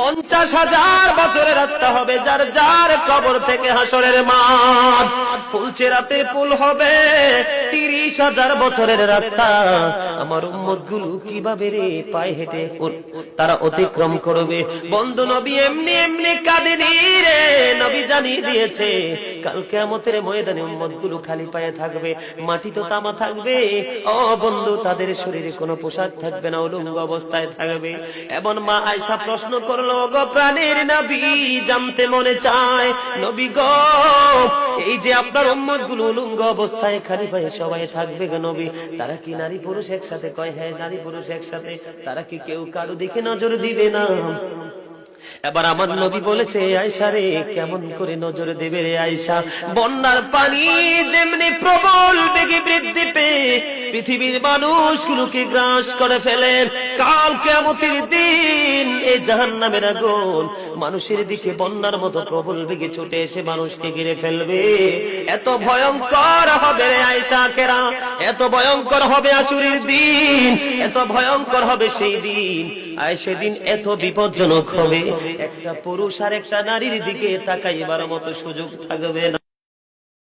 50,000 বছরের রাস্তা হবে যার যার কবর থেকে হাসরের মাঠ। ফুলচেরাতে পুল হবে 30,000 বছরের রাস্তা। আমার উম্মত গুলো কিভাবে রে পায়ে হেঁটে তারা অতিক্রম করবে? বন্ধু নবী এমনি এমনি কাঁদেনি রে, নবী জানিয়ে দিয়েছে কাল কিয়ামতের ময়দানে উম্মত গুলো খালি পায়ে থাকবে, মাটি তো তামা থাকবে। ও বন্ধু, তাদের শরীরে কোনো পোশাক থাকবে না, উলঙ্গ অবস্থায় থাকবে। এমন মা আয়েশা প্রশ্ন করল, গো প্রাণের নবী, জানতে মনে চায় নবী গো, এই যে আপনার উম্মত গুলো উলঙ্গ অবস্থায় খালি পায়ে সবাই থাকবে গো নবী, তারা কি নারী পুরুষ একসাথে? কয় হ্যাঁ, নারী পুরুষ একসাথে। তারা কি কেউ কারো দিকে নজর দিবে না? এবার আমার নবী বলেছে, আয়েশা রে, কেমন করে নজর দেবে রে আয়েশা? বন্যার পানি যেমনি প্রবল বেগে বৃদ্ধি পেয়ে পৃথিবীর মানুষগুলোকে গ্রাস করে ফেলেন, কাল কিয়ামতের দিন এই জাহান্নামের আগুন মানুষের দিকে বন্যার মতো প্রবল বেগে ছুটে এসে মানুষকে ঘিরে ফেলবে। এত ভয়ঙ্কর হবে রে আয়েশা কেরা, এত ভয়ঙ্কর হবে আশুরের দিন, এত ভয়ঙ্কর হবে সেই দিন। আর সেদিন এত বিপজ্জনক হবে, একটা পুরুষ আর একটা নারীর দিকে তাকাইবার মতো সুযোগ থাকবে না।